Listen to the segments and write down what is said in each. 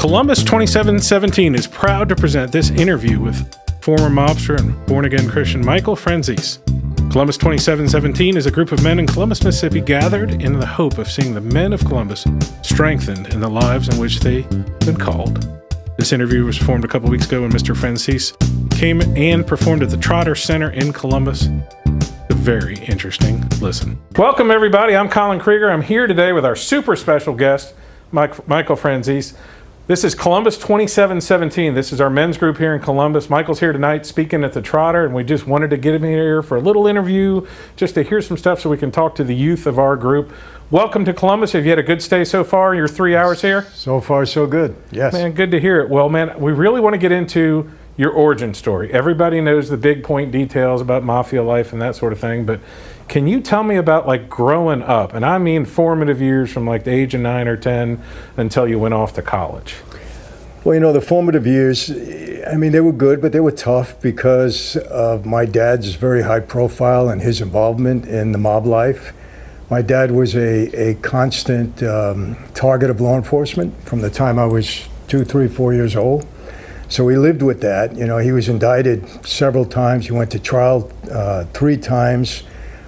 Columbus 2717 is proud to present this interview with former mobster and born-again Christian Michael Franzese. Columbus 2717 is a group of men in Columbus, Mississippi gathered in the hope of seeing the men of Columbus strengthened in the lives in which they've been called. This interview was performed a couple weeks ago when Mr. Franzese came and performed at the Trotter Center in Columbus. A very interesting listen. Welcome, everybody. I'm Colin Krieger. I'm here today with our super special guest, Michael Franzese. This is Columbus 2717. This is our men's group here in Columbus. Michael's here tonight speaking at the Trotter, and we just wanted to get him here for a little interview, just to hear some stuff so we can talk to the youth of our group. Welcome to Columbus. Have you had a good stay so far? Your 3 hours here? So far, so good. Yes. Man, good to hear it. Well, man, we really want to get into your origin story. Everybody knows the big point details about mafia life and that sort of thing, but can you tell me about like growing up? And I mean formative years from like the age of 9 or 10 until you went off to college. Well, you know, the formative years, I mean, they were good, but they were tough because of my dad's very high profile and his involvement in the mob life. My dad was a constant target of law enforcement from the time I was 2, 3, 4 years old. So we lived with that. You know, he was indicted several times. He went to trial 3 times.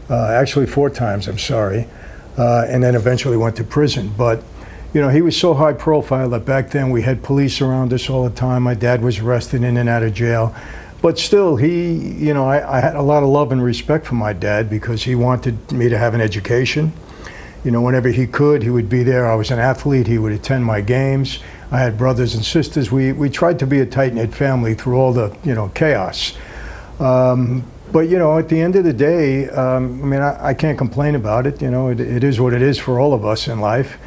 Actually 4 times, I'm sorry, and then eventually went to prison. But, you know, he was so high profile that back then we had police around us all the time. My dad was arrested in and out of jail. But still, I had a lot of love and respect for my dad because he wanted me to have an education. You know, whenever he could, he would be there. I was an athlete. He would attend my games. I had brothers and sisters. We tried to be a tight-knit family through all the, chaos. But, you know, at the end of the day, I can't complain about it. You know, it is what it is for all of us in life.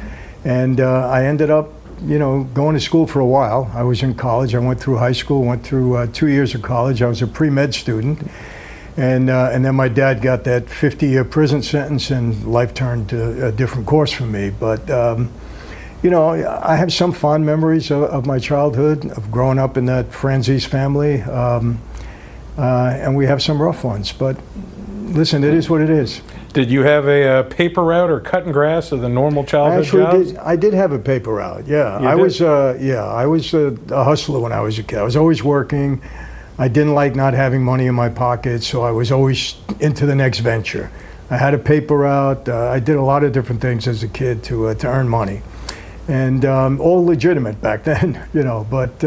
And I ended up, going to school for a while. I was in college. I went through high school, went through 2 years of college. I was a pre-med student. And then my dad got that 50-year prison sentence, and life turned to a different course for me. But, I have some fond memories of my childhood, of growing up in that Franzese family. And we have some rough ones, but listen, it is what it is. Did you have a paper route or cutting grass or the normal childhood jobs? I did have a paper route. Yeah, I was a hustler when I was a kid. I was always working. I didn't like not having money in my pocket, so I was always into the next venture. I had a paper route. I did a lot of different things as a kid to earn money, and all legitimate back then, But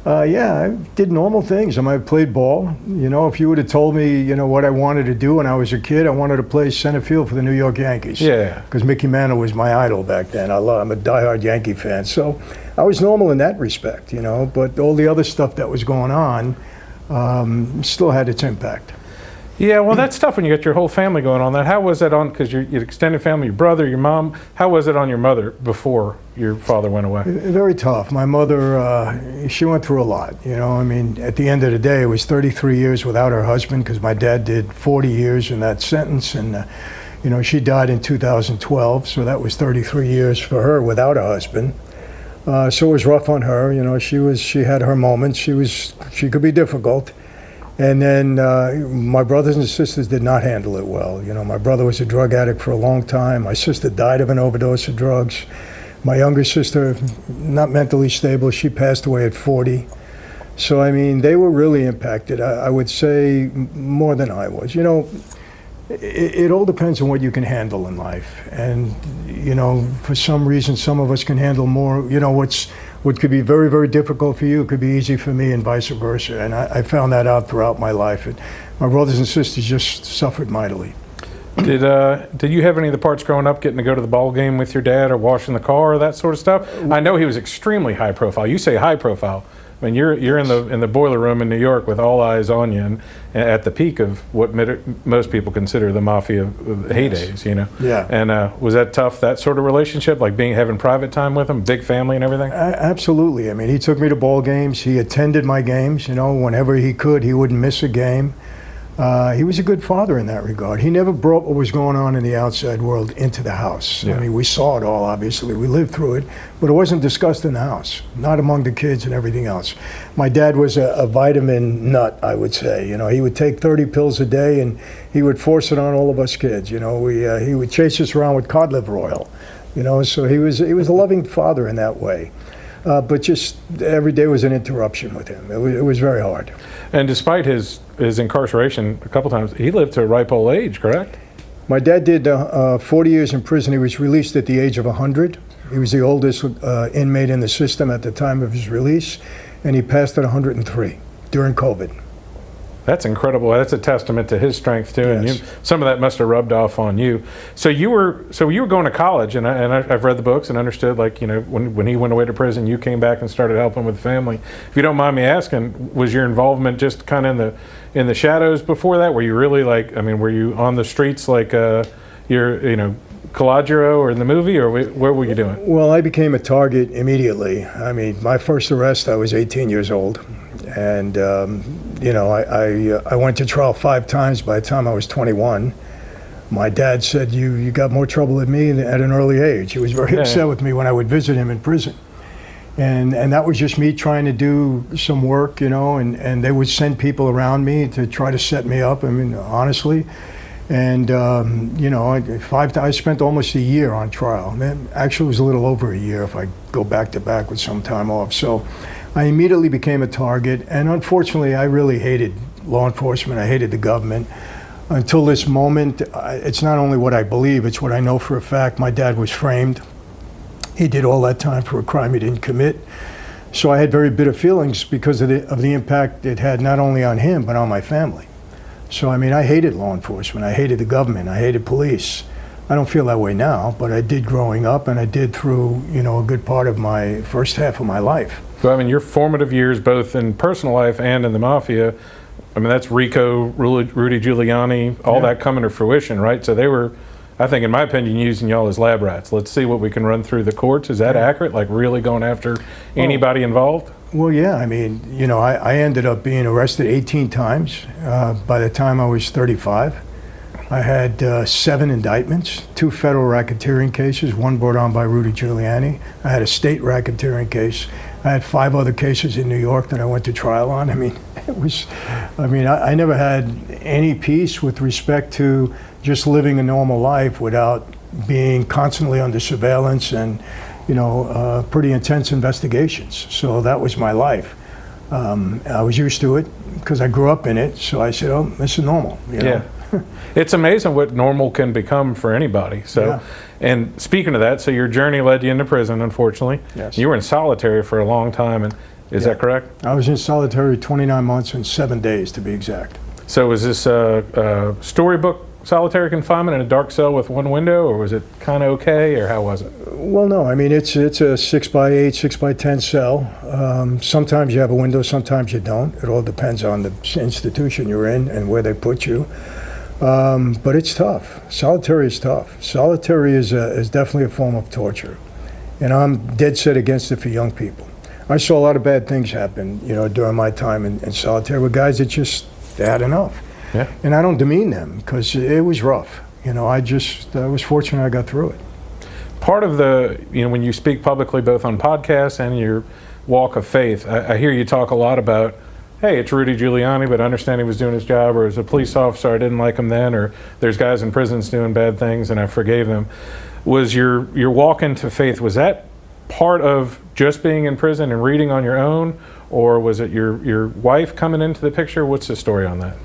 I did normal things. I played ball. If you would have told me, what I wanted to do when I was a kid, I wanted to play center field for the New York Yankees. Yeah. Because Mickey Mantle was my idol back then. I'm a diehard Yankee fan. So I was normal in that respect, But all the other stuff that was going on still had its impact. Yeah, well, that's tough when you got your whole family going on that. How was that on, because your extended family, your brother, your mom, how was it on your mother before your father went away? Very tough. My mother, she went through a lot, At the end of the day, it was 33 years without her husband because my dad did 40 years in that sentence. And, she died in 2012, so that was 33 years for her without a husband. So it was rough on her. She had her moments. She could be difficult. And then my brothers and sisters did not handle it well. My brother was a drug addict for a long time. My sister died of an overdose of drugs. My younger sister, not mentally stable, she passed away at 40. So, they were really impacted. I would say more than I was. It all depends on what you can handle in life. And, for some reason, some of us can handle more, what could be very, very difficult for you could be easy for me and vice versa. And I found that out throughout my life. And my brothers and sisters just suffered mightily. Did you have any of the parts growing up getting to go to the ball game with your dad or washing the car or that sort of stuff? I know he was extremely high profile. You say high profile. I mean, you're in the boiler room in New York with all eyes on you, and at the peak of what most people consider the mafia heydays, Yeah. And was that tough? That sort of relationship, like having private time with him, big family and everything. Absolutely. He took me to ball games. He attended my games. Whenever he could, he wouldn't miss a game. He was a good father in that regard. He never brought what was going on in the outside world into the house. Yeah. We saw it all, obviously. We lived through it, but it wasn't discussed in the house, not among the kids and everything else. My dad was a vitamin nut, I would say. He would take 30 pills a day, and he would force it on all of us kids. He would chase us around with cod liver oil. So he was a loving father in that way. But just every day was an interruption with him. It was very hard. And despite his incarceration a couple times, he lived to a ripe old age, correct? My dad did 40 years in prison. He was released at the age of 100. He was the oldest inmate in the system at the time of his release, and he passed at 103 during COVID. That's incredible. That's a testament to his strength too, Yes. and some of that must have rubbed off on you. So you were going to college, and I've read the books and understood, like, you know, when he went away to prison, you came back and started helping with the family. If you don't mind me asking, was your involvement just kind of in the shadows before that? Were you really were you on the streets like Calogero or in the movie, or what were you doing? Well, I became a target immediately. I mean, my first arrest, I was 18 years old. And, I went to trial 5 times by the time I was 21. My dad said, you got more trouble than me at an early age. He was very upset with me when I would visit him in prison. And that was just me trying to do some work, and they would send people around me to try to set me up, I mean, honestly. And, I spent almost a year on trial. Actually, it was a little over a year if I go back to back with some time off. So I immediately became a target, and unfortunately, I really hated law enforcement. I hated the government. Until this moment, it's not only what I believe, it's what I know for a fact. My dad was framed. He did all that time for a crime he didn't commit. So I had very bitter feelings because of the impact it had not only on him, but on my family. So, I mean, I hated law enforcement. I hated the government. I hated police. I don't feel that way now, but I did growing up, and I did through, a good part of my first half of my life. So, I mean, your formative years, both in personal life and in the mafia, I mean, that's Rico, Rudy Giuliani, all that coming to fruition, right? So they were, I think, in my opinion, using y'all as lab rats. Let's see what we can run through the courts. Is that accurate? Like really going after anybody involved? Well, yeah. I mean, I ended up being arrested 18 times by the time I was 35. I had 7 indictments, 2 federal racketeering cases, one brought on by Rudy Giuliani. I had a state racketeering case. I had 5 other cases in New York that I went to trial on. I mean, I never had any peace with respect to just living a normal life without being constantly under surveillance and, pretty intense investigations. So that was my life. I was used to it because I grew up in it. So I said, oh, this is normal. Yeah. It's amazing what normal can become for anybody. So, and speaking of that, so your journey led you into prison, unfortunately. Yes. You were in solitary for a long time, and is that correct? I was in solitary 29 months and 7 days, to be exact. So was this a storybook solitary confinement in a dark cell with one window, or was it kind of okay, or how was it? Well, no. I mean, it's a 6x8, 6x10 cell. Sometimes you have a window, sometimes you don't. It all depends on the institution you're in and where they put you. But it's tough. Solitary is tough. Solitary is definitely a form of torture. And I'm dead set against it for young people. I saw a lot of bad things happen, during my time in solitary with guys that they had enough. Yeah. And I don't demean them because it was rough. I was fortunate I got through it. Part of the, when you speak publicly, both on podcasts and your walk of faith, I hear you talk a lot about, hey, it's Rudy Giuliani, but I understand he was doing his job, or as a police officer, I didn't like him then, or there's guys in prisons doing bad things and I forgave them. Was your walk into faith, was that part of just being in prison and reading on your own, or was it your wife coming into the picture? What's the story on that?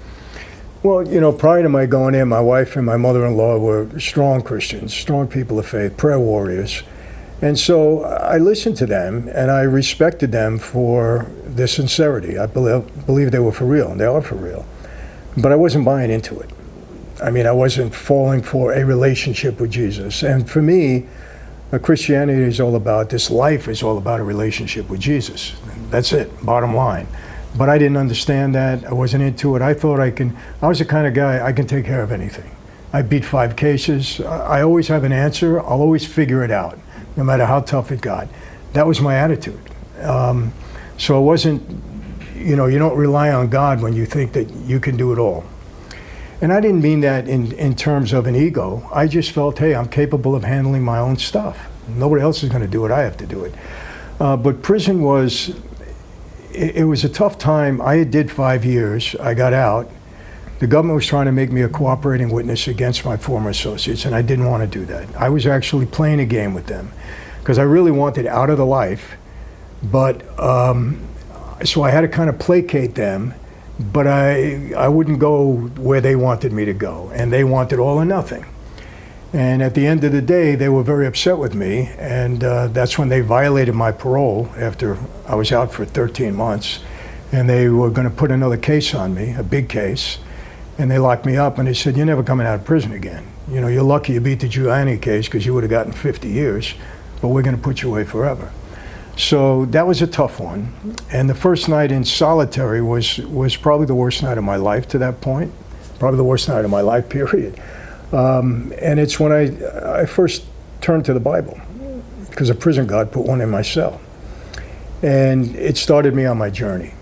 Well, prior to my going in, my wife and my mother-in-law were strong Christians, strong people of faith, prayer warriors. And so I listened to them and I respected them for their sincerity. I believe they were for real, and they are for real. But I wasn't buying into it. I mean, I wasn't falling for a relationship with Jesus. And for me, Christianity is all about, this life is all about a relationship with Jesus. That's it, bottom line. But I didn't understand that. I wasn't into it. I thought I was the kind of guy, I can take care of anything. I beat 5 cases. I always have an answer. I'll always figure it out, no matter how tough it got. That was my attitude. So it wasn't, you don't rely on God when you think that you can do it all. And I didn't mean that in terms of an ego. I just felt, hey, I'm capable of handling my own stuff. Nobody else is going to do it. I have to do it. But prison was, it was a tough time. I did 5 years. I got out. The government was trying to make me a cooperating witness against my former associates, and I didn't want to do that. I was actually playing a game with them because I really wanted out of the life But so I had to kind of placate them, but I wouldn't go where they wanted me to go, and they wanted all or nothing. And at the end of the day, they were very upset with me, and that's when they violated my parole after I was out for 13 months, and they were going to put another case on me, a big case, and they locked me up, and they said, "You're never coming out of prison again. You know, you're lucky you beat the Giuliani case because you would have gotten 50 years, but we're going to put you away forever." So that was a tough one. And the first night in solitary was probably the worst night of my life to that point, probably the worst night of my life, period. And it's when I first turned to the Bible, because a prison guard put one in my cell. And it started me on my journey.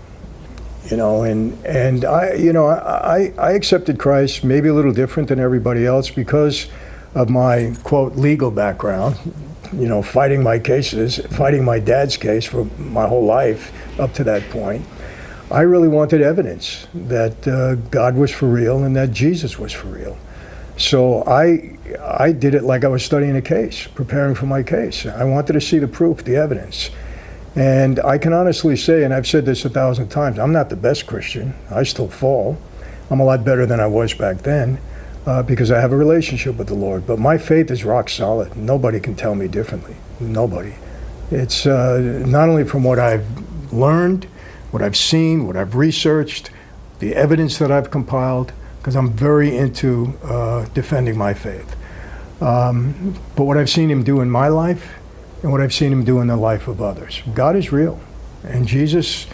You know, and I accepted Christ maybe a little different than everybody else because of my, quote, legal background, you know, fighting my cases, fighting my dad's case for my whole life up to that point. I really wanted evidence that God was for real and that Jesus was for real. So I did it like I was studying a case, preparing for my case. I wanted to see the proof, the evidence. And I can honestly say, and I've said this 1,000 times, I'm not the best Christian. I still fall. I'm a lot better than I was back then because I have a relationship with the Lord. But my faith is rock solid. Nobody can tell me differently. Nobody. It's not only from what I've learned, what I've seen, what I've researched, the evidence that I've compiled, because I'm very into defending my faith. But what I've seen him do in my life, and what I've seen him do in the life of others. God is real. And Jesus,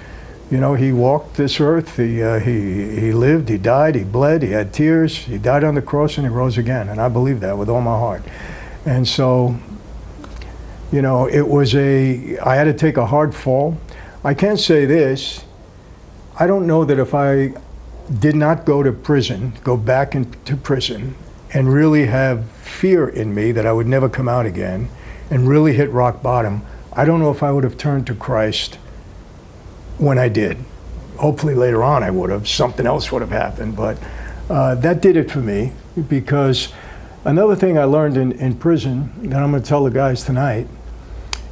you know, he walked this earth, he lived, he died, he bled, he had tears, he died on the cross and he rose again. And I believe that with all my heart. And so, you know, I had to take a hard fall. I can say this, I don't know that if I did not go to prison, go back into prison, and really have fear in me that I would never come out again, and really hit rock bottom, I don't know if I would have turned to Christ when I did. Hopefully later on I would have, something else would have happened, but that did it for me, because another thing I learned in prison that I'm going to tell the guys tonight,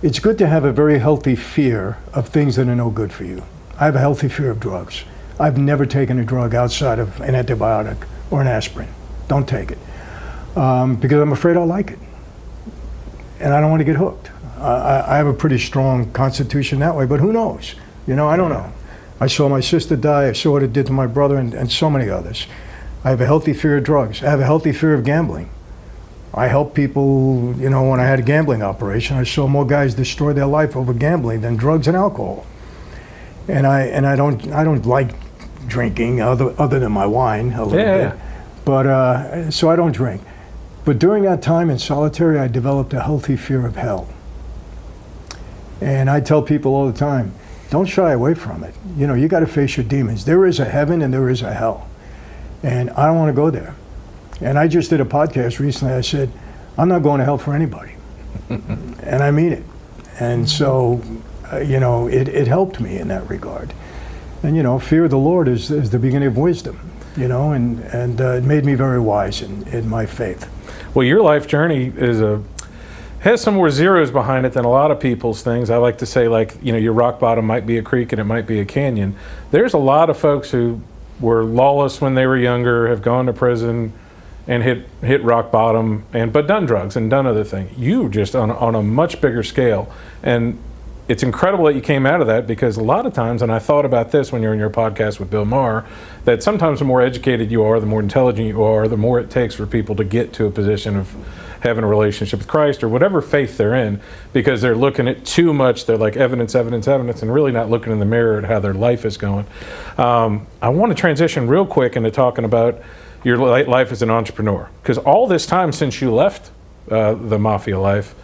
it's good to have a very healthy fear of things that are no good for you. I have a healthy fear of drugs. I've never taken a drug outside of an antibiotic or an aspirin. Don't take it, because I'm afraid I'll like it. And I don't want to get hooked. I have a pretty strong constitution that way, but who knows? You know, I don't know. I saw my sister die. I saw what it did to my brother and so many others. I have a healthy fear of drugs. I have a healthy fear of gambling. I help people, you know, when I had a gambling operation, I saw more guys destroy their life over gambling than drugs and alcohol. And I don't like drinking other than my wine a little bit. But so I don't drink. But during that time in solitary, I developed a healthy fear of hell. And I tell people all the time, don't shy away from it. You know, you got to face your demons. There is a heaven and there is a hell. And I don't want to go there. And I just did a podcast recently. I said, I'm not going to hell for anybody. And I mean it. And so, you know, it helped me in that regard. And, you know, fear of the Lord is the beginning of wisdom, you know, and it made me very wise in my faith. Well, your life journey has some more zeros behind it than a lot of people's things. I like to say, like, you know, your rock bottom might be a creek and it might be a canyon. There's a lot of folks who were lawless when they were younger, have gone to prison and hit rock bottom, but done drugs and done other things. You just on a much bigger scale. And it's incredible that you came out of that, because a lot of times, and I thought about this when you're in your podcast with Bill Maher, that sometimes the more educated you are, the more intelligent you are, the more it takes for people to get to a position of having a relationship with Christ or whatever faith they're in, because they're looking at too much. They're like evidence, and really not looking in the mirror at how their life is going. I want to transition real quick into talking about your life as an entrepreneur, because all this time since you left the mafia life,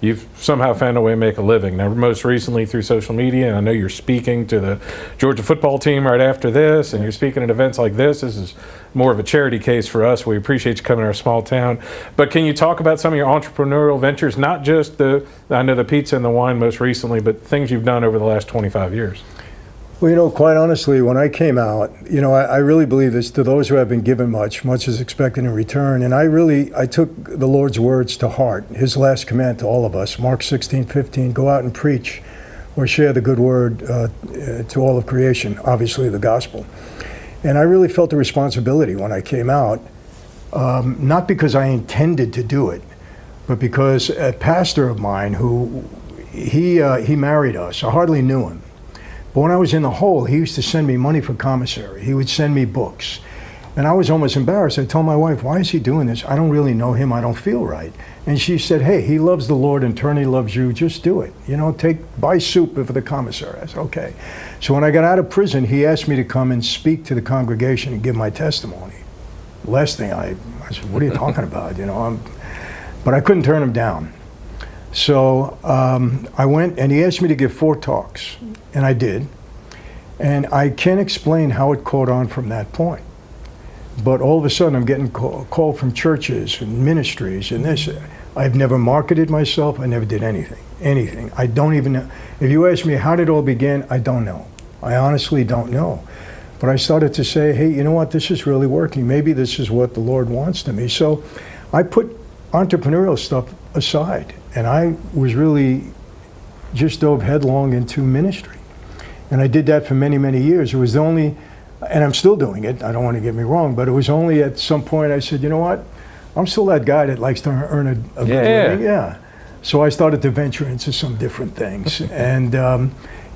you've somehow found a way to make a living. Now, most recently through social media, and I know you're speaking to the Georgia football team right after this, and you're speaking at events like this. This is more of a charity case for us. We appreciate you coming to our small town. But can you talk about some of your entrepreneurial ventures, not just I know the pizza and the wine most recently, but things you've done over the last 25 years? Well, you know, quite honestly, when I came out, you know, I really believe this: to those who have been given much, much is expected in return. And I took the Lord's words to heart, his last command to all of us, Mark 16:15, go out and preach or share the good word to all of creation, obviously the gospel. And I really felt the responsibility when I came out, not because I intended to do it, but because a pastor of mine who, he married us. I hardly knew him. But when I was in the hole, he used to send me money for commissary. He would send me books. And I was almost embarrassed. I told my wife, why is he doing this? I don't really know him. I don't feel right. And she said, hey, he loves the Lord and Turney loves you. Just do it. You know, buy soup for the commissary. I said, okay. So when I got out of prison, he asked me to come and speak to the congregation and give my testimony. Last thing I said, what are you talking about? You know, but I couldn't turn him down. So I went, and he asked me to give 4 talks, and I did. And I can't explain how it caught on from that point. But all of a sudden, I'm getting called from churches and ministries and this. I've never marketed myself. I never did anything. I don't even know. If you ask me how did it all begin, I don't know. I honestly don't know. But I started to say, hey, you know what? This is really working. Maybe this is what the Lord wants to me. So I put entrepreneurial stuff aside, and I was really just dove headlong into ministry. And I did that for many, many years. It was the only, and I'm still doing it, I don't want to get me wrong, but it was only at some point I said, you know what, I'm still that guy that likes to earn a good living. Yeah. So I started to venture into some different things. And,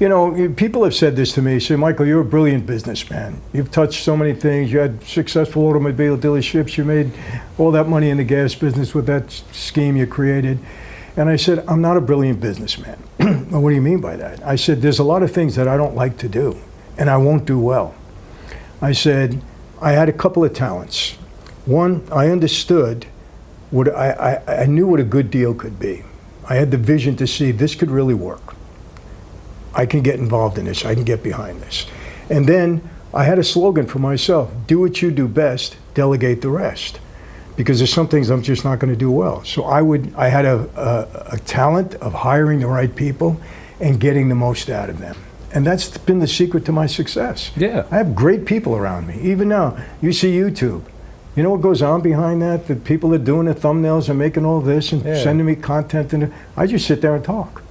you know, people have said this to me, say, Michael, you're a brilliant businessman. You've touched so many things. You had successful automobile dealerships. You made all that money in the gas business with that scheme you created. And I said, I'm not a brilliant businessman. Well, what do you mean by that? I said, there's a lot of things that I don't like to do, and I won't do well. I said, I had a couple of talents. One, I understood what I knew what a good deal could be. I had the vision to see this could really work. I can get involved in this. I can get behind this. And then I had a slogan for myself, do what you do best, delegate the rest. Because there's some things I'm just not going to do well. So I had a talent of hiring the right people and getting the most out of them. And that's been the secret to my success. Yeah. I have great people around me. Even now, you see YouTube. You know what goes on behind that? The people are doing the thumbnails and making all this and sending me content. And I just sit there and talk.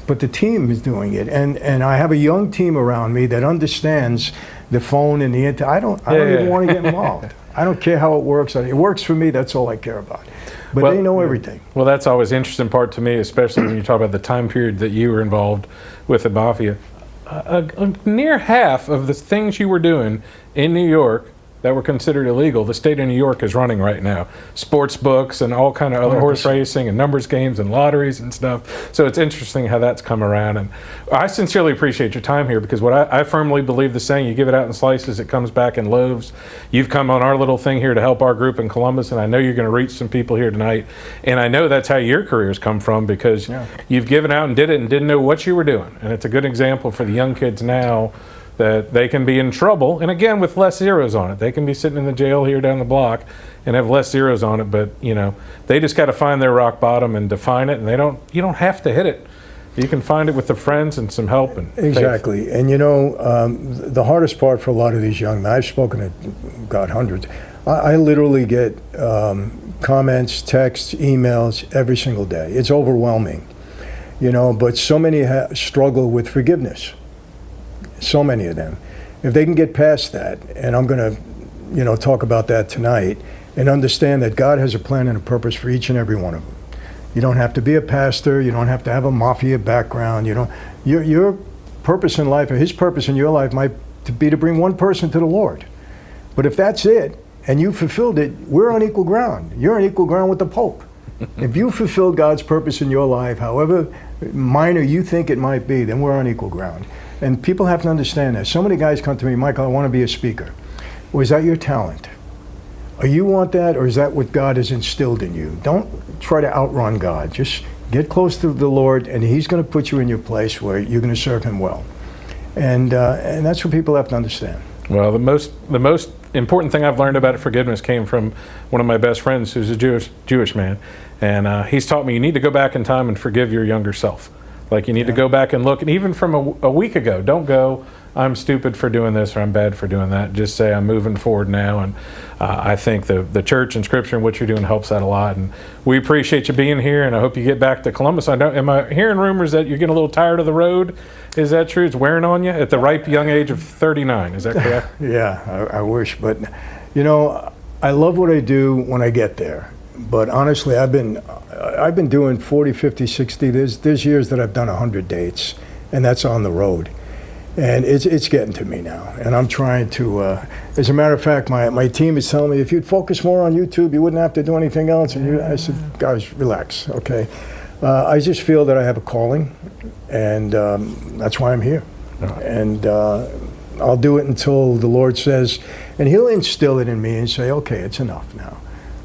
But the team is doing it. And I have a young team around me that understands the phone and the internet. I don't even want to get involved. I don't care how it works. It works for me. That's all I care about. But they know everything. Well, that's always an interesting part to me, especially when you talk about the time period that you were involved with the mafia. A near half of the things you were doing in New York that were considered illegal, the state of New York is running right now. Sports books and all kind of other 100%. Horse racing and numbers games and lotteries and stuff. So it's interesting how that's come around. And I sincerely appreciate your time here, because what I firmly believe the saying, you give it out in slices, it comes back in loaves. You've come on our little thing here to help our group in Columbus, and I know you're going to reach some people here tonight. And I know that's how your career's come from, because you've given out and did it and didn't know what you were doing. And it's a good example for the young kids now that they can be in trouble, and again, with less zeros on it. They can be sitting in the jail here down the block and have less zeros on it, but you know, they just got to find their rock bottom and define it, and you don't have to hit it. You can find it with the friends and some help. And exactly. Faith. And you know, the hardest part for a lot of these young men, I've spoken to, God, hundreds. I literally get comments, texts, emails every single day. It's overwhelming, you know, but so many struggle with forgiveness. So many of them. If they can get past that, and I'm going to, you know, talk about that tonight, and understand that God has a plan and a purpose for each and every one of them. You don't have to be a pastor. You don't have to have a mafia background. You know, your purpose in life, or His purpose in your life, might be to bring one person to the Lord. But if that's it, and you fulfilled it, we're on equal ground. You're on equal ground with the Pope. If you fulfilled God's purpose in your life, however minor you think it might be, then we're on equal ground. And people have to understand that. So many guys come to me, Michael, I want to be a speaker. Well, is that your talent? Or you want that, or is that what God has instilled in you? Don't try to outrun God. Just get close to the Lord, and He's going to put you in your place where you're going to serve Him well. And that's what people have to understand. Well, the most important thing I've learned about forgiveness came from one of my best friends, who's a Jewish man, and he's taught me you need to go back in time and forgive your younger self. Like, you need to go back and look, and even from a week ago, don't go I'm stupid for doing this or I'm bad for doing that. Just say I'm moving forward now. And I think the church and Scripture and what you're doing helps that a lot. And we appreciate you being here, and I hope you get back to Columbus. Am I hearing rumors that you're getting a little tired of the road? Is that true? It's wearing on you at the ripe young age of 39. Is that correct? Yeah, I wish. But, you know, I love what I do when I get there. But honestly, I've been doing 40, 50, 60. There's years that I've done 100 dates, and that's on the road. And it's getting to me now. And I'm trying to, as a matter of fact, my team is telling me, if you'd focus more on YouTube, you wouldn't have to do anything else. And I said, guys, relax, okay? I just feel that I have a calling, and that's why I'm here. And I'll do it until the Lord says, and He'll instill it in me and say, okay, it's enough now.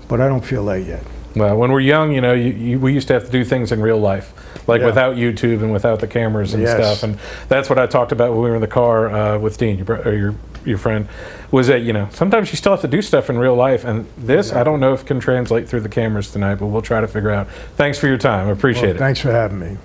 But I don't feel that yet. Well, when we're young, you know, we used to have to do things in real life, like without YouTube and without the cameras and stuff. And that's what I talked about when we were in the car with Dean, your friend, was that, you know, sometimes you still have to do stuff in real life. And this, I don't know if can translate through the cameras tonight, but we'll try to figure out. Thanks for your time. I appreciate it. Thanks for having me.